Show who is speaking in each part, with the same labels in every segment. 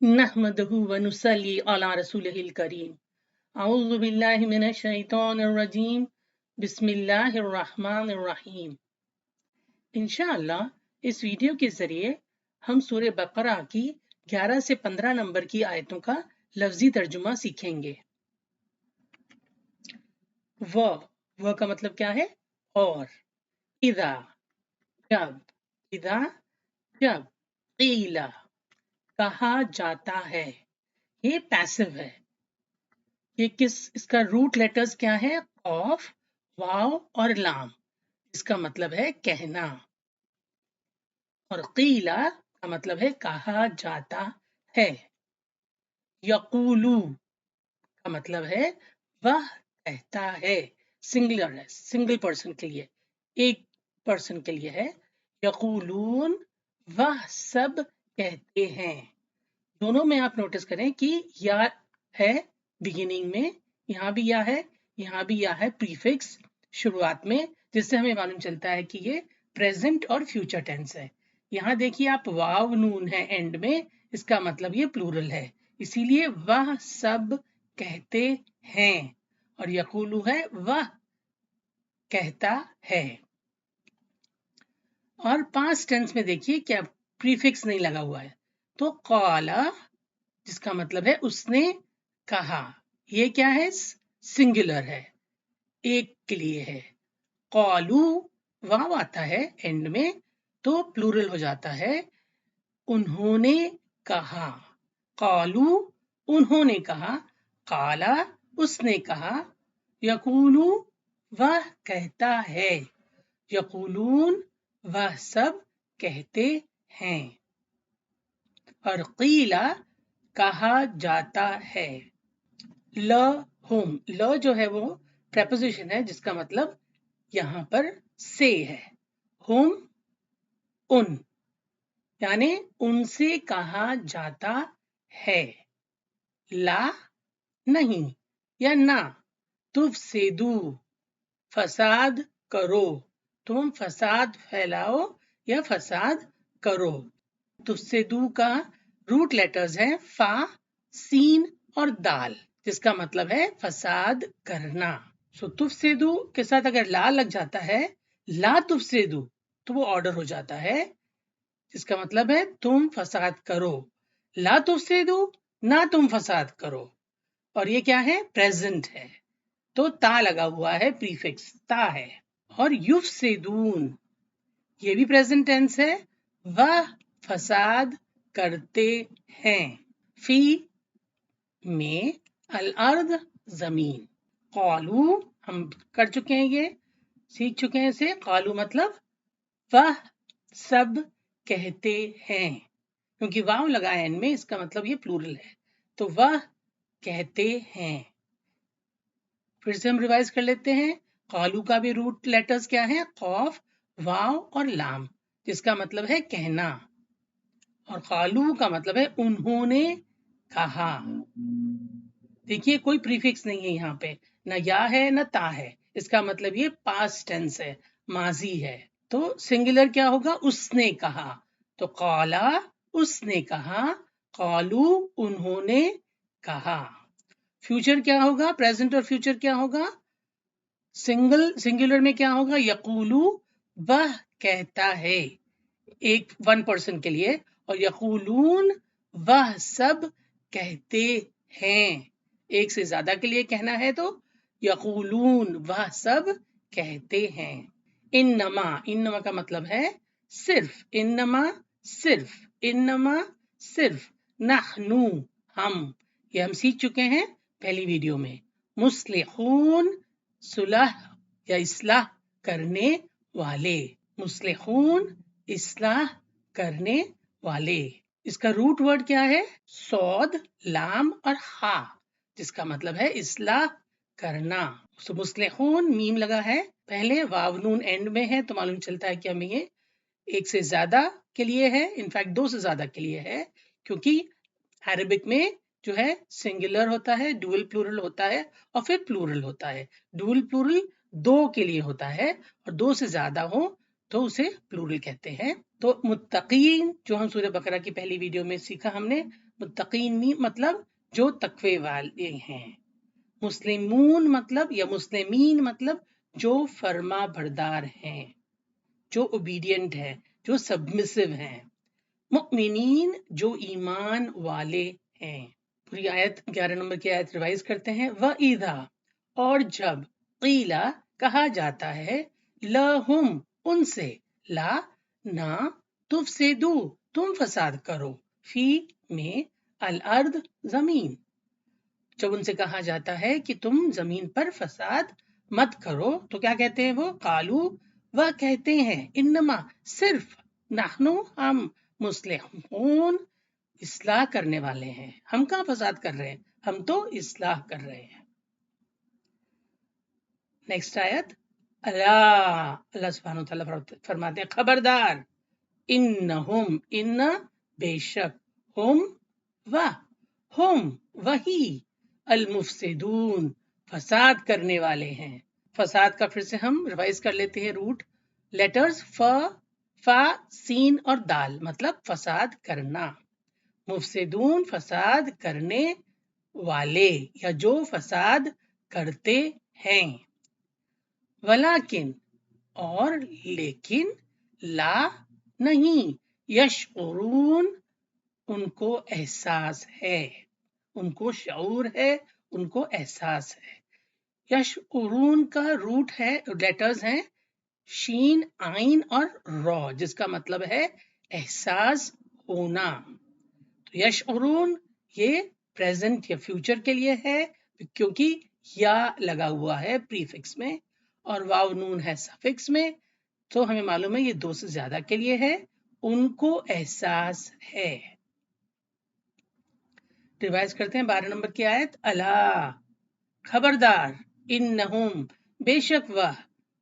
Speaker 1: नहमदहु व नुसल्ली अला रसूलिहिल करीम। अऊज़ु बिल्लाहि मिनश शैतानिर रजीम। बिस्मिल्लाहिर रहमानिर रहीम। इंशाअल्लाह इस वीडियो के जरिए हम सूरह बकरा की 11 से 15 नंबर की आयतों का लफ्जी तर्जुमा सीखेंगे। व का मतलब क्या है? और। इदा जब, इदा जब, क़ीला कहा जाता है, ये पैसिव है। ये इसका रूट लेटर्स क्या है? ऑफ, वाव और लाम। इसका मतलब है कहना। और क़ीला का मतलब है कहा जाता है। यक़ूलू का मतलब है वह कहता है। सिंगुलर है, सिंगल पर्सन के लिए, एक पर्सन के लिए है। यक़ूलून वह सब कहते हैं। दोनों में आप नोटिस करें कि या है बिगिनिंग में, यहाँ भी या है, यहाँ भी या है प्रीफिक्स शुरुआत में, जिससे हमें मालूम चलता है कि ये प्रेजेंट और फ्यूचर टेंस है। यहाँ देखिए आप वाव नून है एंड में, इसका मतलब ये प्लूरल है, इसीलिए वह सब कहते हैं। और यकूलू है वह कहता है। और पास्ट टेंस में देखिए क्या प्रीफिक्स नहीं लगा हुआ है, तो क़ाला जिसका मतलब है उसने कहा, ये क्या है? सिंगुलर है, एक के लिए है। क़ालू वाव आता है एंड में तो प्लूरल हो जाता है, उन्होंने कहा। क़ालू उन्होंने कहा, क़ाला उसने कहा, यक़ूलू वह कहता है, यक़ूलून वह सब कहते हैं। और क़ीला कहा जाता है। लहुम, ल जो है वो प्रेपोजिशन है जिसका मतलब यहाँ पर से है। हुम उन, यानी उनसे कहा जाता है। ला नहीं या ना। तुफसिदू फसाद करो, तुम फसाद फैलाओ या फसाद करो। तुफसिदू का रूट लेटर्स हैं फा, सीन और दाल, जिसका मतलब है फसाद करना। सो तुफसिदू के साथ अगर ला लग जाता है, ला तुफसिदू, तो वो ऑर्डर हो जाता है, जिसका मतलब है तुम फसाद करो। ला तुफसिदू, ना तुम फसाद करो। और ये क्या है? प्रेजेंट है, तो ता लगा हुआ है, प्रीफिक्स ता है। और युफसिदून ये भी प्रेजेंट टेंस है, वह फसाद करते हैं। फी में अल अर्द जमीन। क़ालू हम कर चुके हैं, ये सीख चुके हैं इसे। क़ालू मतलब वह सब कहते हैं, क्योंकि वाव लगा है एंड में, इसका मतलब ये प्लूरल है, तो वह कहते हैं। फिर से हम रिवाइज कर लेते हैं। क़ालू का भी रूट लेटर्स क्या है? क़ाफ, वाव और लाम, जिसका मतलब है कहना। और क़ालू का मतलब है उन्होंने कहा। देखिए कोई प्रीफिक्स नहीं है यहाँ पे, न या है न ता है, इसका मतलब ये पास्ट टेंस है, माजी है। तो सिंगुलर क्या होगा? उसने कहा, तो क़ाला उसने कहा, क़ालू उन्होंने कहा। फ्यूचर क्या होगा? प्रेजेंट और फ्यूचर क्या होगा? सिंगुलर में क्या होगा? यक़ूलू वह कहता है, एक वन पर्सन के लिए। और यक़ूलून वह सब कहते हैं, एक से ज्यादा के लिए कहना है तो यक़ूलून वह सब कहते हैं। इन्नमा, इन्नमा का मतलब है सिर्फ, इन्नमा सिर्फ, इन्नमा सिर्फ। नहनु हम, ये हम सीख चुके हैं पहली वीडियो में। मुस्लिहून सुलह या इस्लाह करने वाले, मुस्लिहून इस्लाह करने वाले। इसका रूट वर्ड क्या है? सौद, लाम और हा, जिसका मतलब है इस्लाह करना। तो मुस्लिहून मीम लगा है पहले, वाव नून एंड में है, तो मालूम चलता है कि हमें ये एक से ज्यादा के लिए है, इनफैक्ट दो से ज्यादा के लिए है, क्योंकि अरबिक में जो है सिंगुलर होता है, डुअल प्लूरल होता है और फिर प्लूरल होता है। डुअल प्लूरल दो के लिए होता है और दो से ज्यादा हो तो उसे प्लूरल कहते हैं। तो मुत्तकीन जो हम सूरह बकरा की पहली वीडियो में सीखा हमने, متقین مطلب جو تقوی والے ہیں. مسلمون مطلب یا مسلمین مطلب جو فرما بردار ہیں، جو اوبیڈینٹ ہے، جو سبمسو ہیں. مؤمنین جو ایمان والے ہیں. پوری آیت 11 نمبر کی آیت ریوائز کرتے ہیں. وَإِذَا اور جب قیلا کہا جاتا ہے لَهُم ان سے لا نہ تفسدو تم فساد کرو فی میں الارض زمین. جب ان سے کہا جاتا ہے کہ تم زمین پر فساد مت کرو تو کیا کہتے ہیں وہ؟ قالو وہ کہتے ہیں انما صرف نحنو ہم مصلحون اصلاح کرنے والے ہیں. ہم کہاں فساد کر رہے ہیں، ہم تو اصلاح کر رہے ہیں. نیکسٹ آیت. اللہ سبحانہ وتعالیٰ فرماتے ہیں خبردار انہم ان بے شک ہم وہی المفسدون فساد کرنے والے ہیں. فساد کا پھر سے ہم ریوائز کر لیتے ہیں روٹ لیٹرز فا سین اور دال مطلب فساد کرنا. مفسدون فساد کرنے والے یا جو فساد کرتے ہیں. ولیکن اور لیکن لا نہیں یشعرون ان کو احساس ہے، ان کو شعور ہے، ان کو احساس ہے. یشعرون کا روٹ ہے لیٹرز ہیں شین آئین اور را جس کا مطلب ہے احساس ہونا. تو یشعرون یہ پریزنٹ یا فیوچر کے لیے ہے کیونکہ یا لگا ہوا ہے پریفکس میں اور واو نون ہے سفکس میں، تو ہمیں معلوم ہے یہ دو سے زیادہ کے لیے ہے. ان کو احساس ہے. ریوائز کرتے ہیں 12 نمبر کی آیت. اللہ خبردار انہم بے شک وہ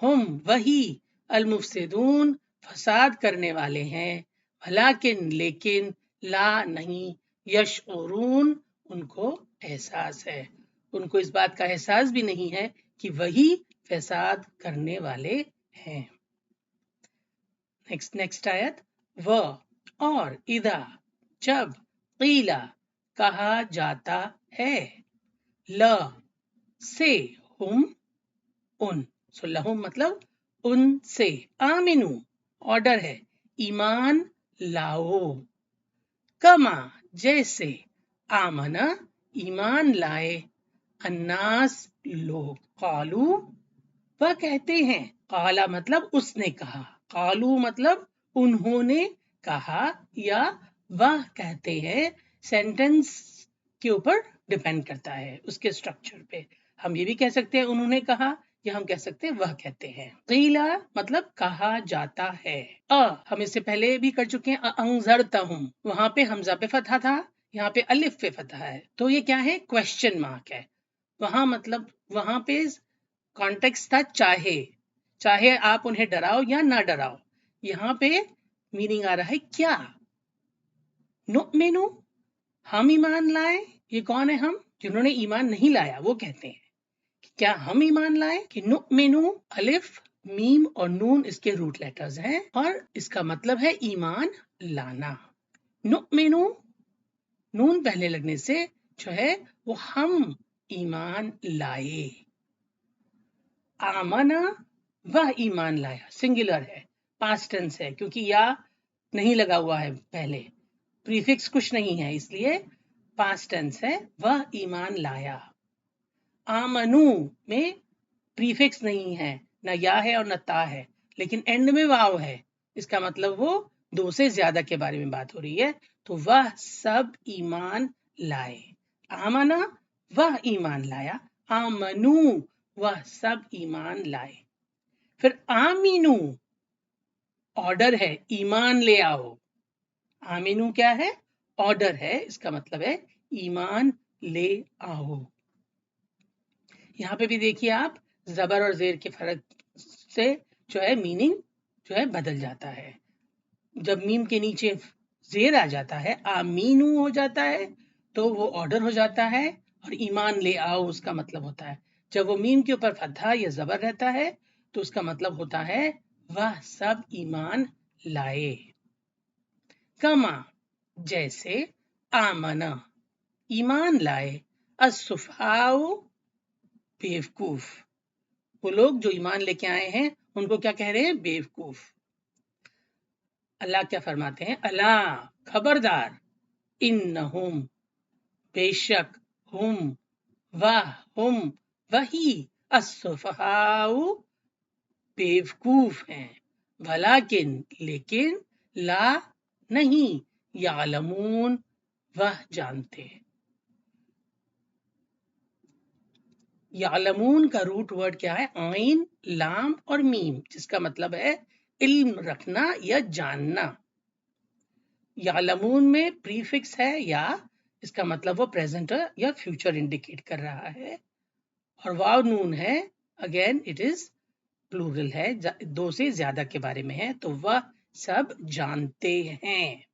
Speaker 1: ہم وہی المفسدون فساد کرنے والے ہیں. ولیکن لیکن لا نہیں یشعرون ان کو احساس ہے، ان کو اس بات کا احساس بھی نہیں ہے کہ وہی فساد کرنے والے ہیں. نیکسٹ آیت. وہ اور اذا جب قیلا کہا جاتا ہے لا سے ہم ان سو لہم مطلب ان سے آمنو آرڈر ہے ایمان لاؤ کما جیسے آمنا ایمان لائے الناس لوگ قالو وہ کہتے ہیں. قالا مطلب اس نے کہا، قالو مطلب انہوں نے کہا یا وہ کہتے ہیں. سینٹنس کے اوپر ڈیپینڈ کرتا ہے اس کے اسٹرکچر پہ. ہم یہ بھی کہہ سکتے ہیں انہوں نے کہا یا ہم کہہ سکتے ہیں وہ کہتے ہیں. قیلا مطلب کہا جاتا ہے. ہم اس سے پہلے بھی کر چکے ہیں انذرتہم وہاں پہ حمزہ پہ فتحہ تھا، یہاں پہ الف پہ فتحہ ہے تو یہ کیا ہے کویسچن مارک ہے. وہاں مطلب وہاں پہ کانٹیکسٹ تھا چاہے آپ انہیں ڈراؤ یا نہ ڈراؤ. یہاں پہ میننگ آ رہا ہے کیا. نؤمنو ہم ایمان لائے. یہ کون ہے ہم؟ جنہوں نے ایمان نہیں لایا وہ کہتے ہیں کہ کیا ہم ایمان لائے. کہ نؤمنو الف میم اور نون اس کے روٹ لیٹرز ہیں اور اس کا مطلب ہے ایمان لانا. نؤمنو نون پہلے لگنے سے جو ہے وہ ہم ایمان لائے. آمنا وہ ایمان لایا سنگولر ہے پاسٹ ٹینس ہے کیونکہ یا نہیں لگا ہوا ہے پہلے پریفکس کچھ نہیں ہے اس لیے پاسٹ ٹینس ہے. وہ ایمان لایا. آمنو میں پریفکس نہیں ہے، نہ یا ہے اور نہ تا ہے لیکن اینڈ میں واو ہے. اس کا مطلب وہ دو سے زیادہ کے بارے میں بات ہو رہی ہے. تو وہ سب ایمان لائے. آمنا وہ ایمان لایا، آمنو وہ سب ایمان لائے. پھر آمینو آرڈر ہے ایمان لے آؤ. آمینو کیا ہے؟ آرڈر ہے، اس کا مطلب ہے ایمان لے آؤ. یہاں پہ بھی دیکھیے آپ زبر اور زیر کے فرق سے جو ہے میننگ جو ہے بدل جاتا ہے. جب میم کے نیچے زیر آ جاتا ہے آمینو ہو جاتا ہے تو وہ آرڈر ہو جاتا ہے اور ایمان لے آؤ اس کا مطلب ہوتا ہے. جب وہ میم کے اوپر فتحہ یا زبر رہتا ہے تو اس کا مطلب ہوتا ہے وہ سب ایمان لائے. کما جیسے आमना ईमान लाए, अस्सुफहाउ बेवकूफ। वो लोग जो ईमान लेके आए हैं उनको क्या कह रहे हैं? बेवकूफ। अल्लाह क्या फरमाते हैं? अला खबरदार, इन्नहुम बेशक, हुम वह हुम वही, अस्सुफहाउ बेवकूफ हैं, वलाकिन लेकिन, ला नहीं, यालमून वह जानते। यालमून का रूट वर्ड क्या है? आइन, लाम और मीम, जिसका मतलब है इल्म रखना या जानना। यालमून में प्रीफिक्स है या, इसका मतलब वो प्रेजेंट या फ्यूचर इंडिकेट कर रहा है, और वाव नून है, अगेन इट इज प्लूरल है, दो से ज्यादा के बारे में है, तो वह सब जानते हैं।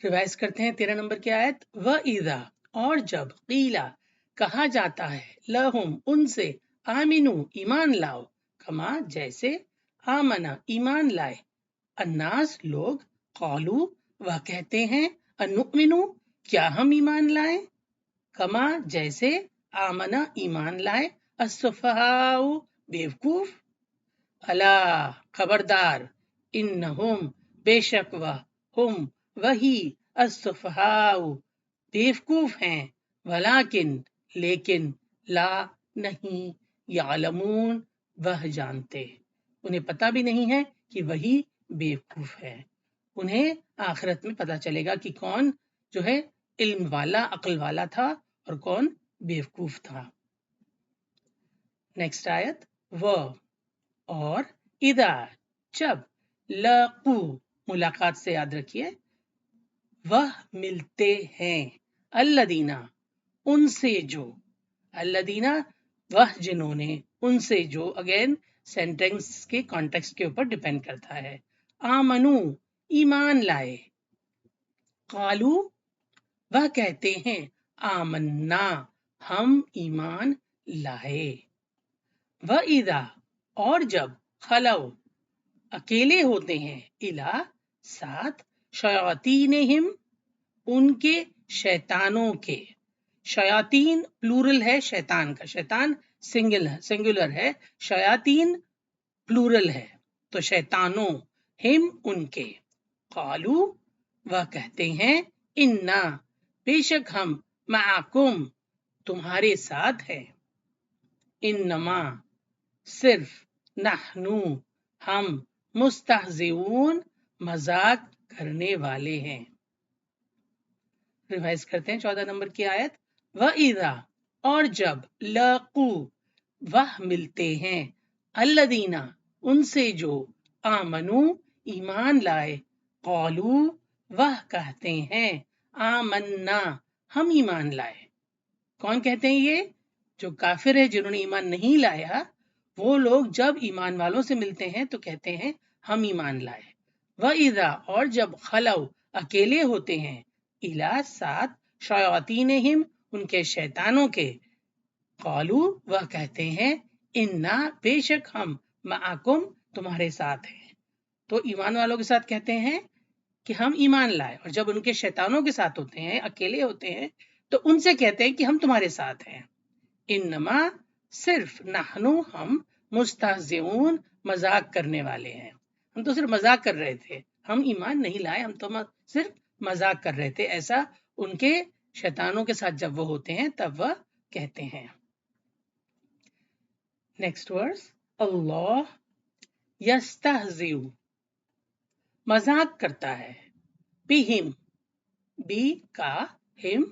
Speaker 1: रिवाइज करते हैं 13 नंबर की आयत। व इज़ा और जब, क़ीला कहा जाता है, लहुम उनसे, आमिनू ईमान लाओ, कमा जैसे, आमना ईमान लाए, अन्नास लोग, क़ालू वह कहते हैं, अनुमिनु क्या हम ईमान लाए, कमा जैसे, आमना ईमान लाए, अस्सुफहाउ बेवकूफ, अला खबरदार, इन्नहुम बेशक वह, हुम वही, अस्सुफहाउ बेवकूफ हैं, वलाकिन लेकिन, ला नहीं, यालमून वह जानते, उन्हें पता भी नहीं है कि वही बेवकूफ है। उन्हें आखिरत में पता चलेगा कि कौन जो है इल्म वाला, अक्ल वाला था और कौन बेवकूफ था। नेक्स्ट आयत। व और, इदा जब, लकू मुलाकात से याद रखिए, वह मिलते हैं, अल्लदीना उनसे जो, अल्लदीना वह जिन्होंने, उनसे जो, अगेन सेंटेंस के कॉन्टेक्स्ट के ऊपर डिपेंड करता है। आमनु ईमान लाए, कालू वह कहते हैं, आमन्ना हम ईमान लाए। व इदा और जब, खलौ अकेले होते हैं, इला साथ, शयातीनहिम उनके शैतानों के, शयातीन प्लूरल है शैतान का, शैतान सिंगुलर है, शयातीन प्लूरल है, तो शैतानों, हिम उनके, कालू वह कहते हैं, इन्ना बेशक हम, माकुम तुम्हारे साथ है, इन्नमा सिर्फ, नहनु हम, मुस्तहज़िऊन मजाक करने वाले हैं। रिवाइज करते हैं 14 नंबर की आयत। व इज़ा और जब, लकू वह मिलते हैं, अल्लदीना उनसे जो, आमनु ईमान लाए, कालू वह कहते हैं, आमन्ना हम ईमान लाए। कौन कहते हैं ये? जो काफिर है, जिन्होंने ईमान नहीं लाया, वो लोग जब ईमान वालों से मिलते हैं तो कहते हैं हम ईमान लाए। व इज़ा और जब, खलौ अकेले होते हैं, इला साथ, शयातीनहिम उनके शैतानों के, कालू वह कहते हैं, इन्ना बेशक हम, माकुम तुम्हारे साथ हैं। तो ईमान वालों के साथ कहते हैं कि हम ईमान लाए, और जब उनके शैतानों के साथ होते हैं, अकेले होते हैं, तो उनसे कहते हैं कि हम तुम्हारे साथ हैं। इन्नमा सिर्फ, नहनु हम, मुस्तहज़िऊन मजाक करने वाले हैं, हम तो सिर्फ मजाक कर रहे थे, हम ईमान नहीं लाए, हम तो सिर्फ मजाक कर रहे थे, ऐसा उनके शैतानों के साथ जब वो होते हैं तब वह कहते हैं। Next verse. अल्लाह यस्तहज़िउ मजाक करता है, बिहिम बी का, हिम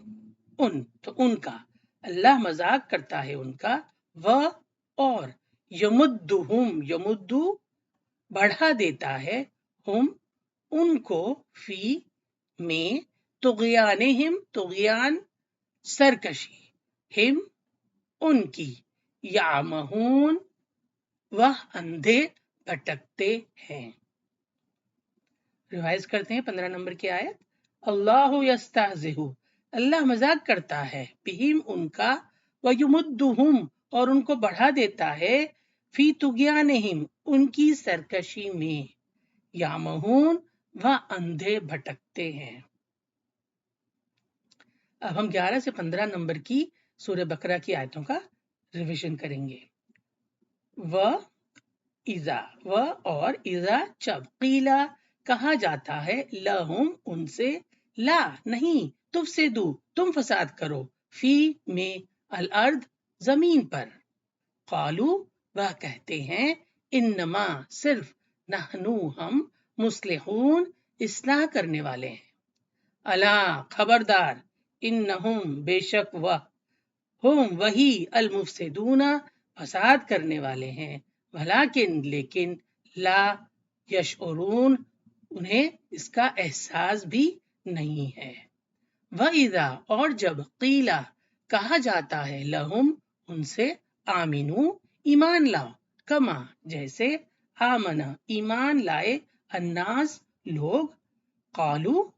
Speaker 1: उन, तो उनका, अल्लाह मजाक करता है उनका, व और, यमुद्दुहुम यमुद्दु बढ़ा देता है, हुम उनको, फी में, तुग़यानिहिम तुग़यान सरकशी, हिम उनकी, यामहून वह अंधे भटकते हैं। रिवाइज करते हैं 15 नंबर की आयत। अल्लाहु यस्तहज़िहु अल्लाह मजाक करता है, बिहिम उनका, व युमुद्दुहुम और उनको बढ़ा देता है, फी तुग़यानिहिम उनकी सरकशी में, यामहून वह अंधे भटकते हैं। अब हम 11 से 15 नंबर की सूरह बकरा की आयतों का रिवीजन करेंगे। वह इज़ा, वह और इज़ा जब, क़ीला कहा जाता है, लहुम उनसे, ला नहीं, तुफसिदू तुम फसाद करो, फी में, अल अर्द जमीन पर, क़ालू वह कहते हैं, इन्नमा सिर्फ, नहनु हम, मुस्लिहून इस्लाह करने वाले हैं, अला खबरदार, इन्नहुम बेशक वह, हुम वही, अल मुफसिदूना फसाद करने वाले हैं, वलाकिन लेकिन, ला यशउरून उन्हें इसका एहसास भी नहीं है। वइज़ा और जब, क़ीला कहा जाता है, लहुम उनसे, आमिनू ईमान लाओ, कमा जैसे, आमना ईमान लाए, अन्नास लोग, क़ालू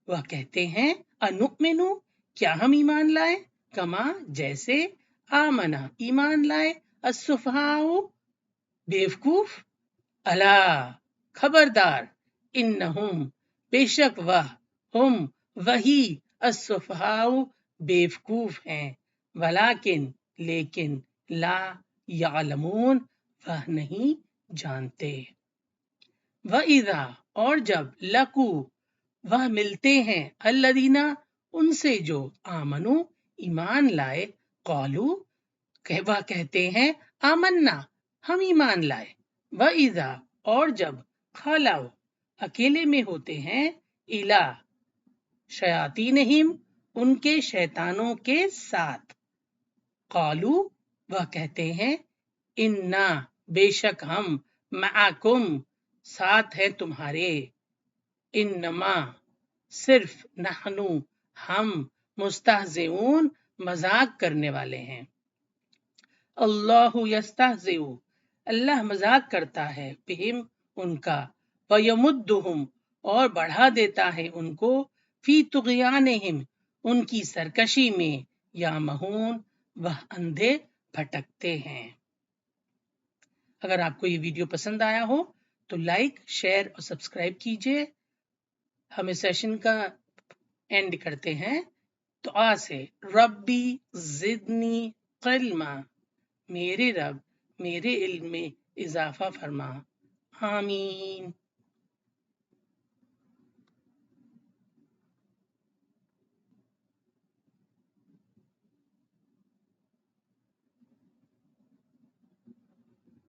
Speaker 1: वह कहते हैं, अनुमिनु क्या हम ईमान लाए, कमा जैसे, आमना ईमान लाए, अस्सुफहाउ बेवकूफ, अला खबरदार, इन्नहुम बेशक वह, हुम वही, अस्सुफहाउ बेवकूफ हैं, वलाकिन लेकिन, ला यालमून वह नहीं जानते। वइज़ा और जब, लकू वह मिलते हैं, अल्लदीना उनसे जो, आमनु ईमान लाए, क़ालू वह कहते हैं, आमन्ना हम ईमान लाए, वइज़ा और जब, खलाउ अकेले में होते हैं, इला शयातीनहिम उनके शैतानों के साथ, क़ालू वह कहते हैं, इन्ना बेशक हम, मआकुम साथ है तुम्हारे, इन्नमा सिर्फ, नहनु हम, मुस्तहज़िऊन मजाक करने वाले हैं। अल्लाहु यस्तहज़िउ अल्लाह मजाक करता है, बिहिम उनका, वयमुद्दुहुम और बढ़ा देता है उनको, फी तुग़यानिहिम उनकी सरकशी में, या महून वह अंधे भटकते हैं। अगर आपको ये वीडियो पसंद आया हो तो लाइक, शेयर और सब्सक्राइब कीजिए। हम इस सेशन का एंड करते हैं दुआ से, रब्बी ज़िदनी क़िल्मा मेरे रब मेरे इल्म में इजाफा फरमा, आमीन।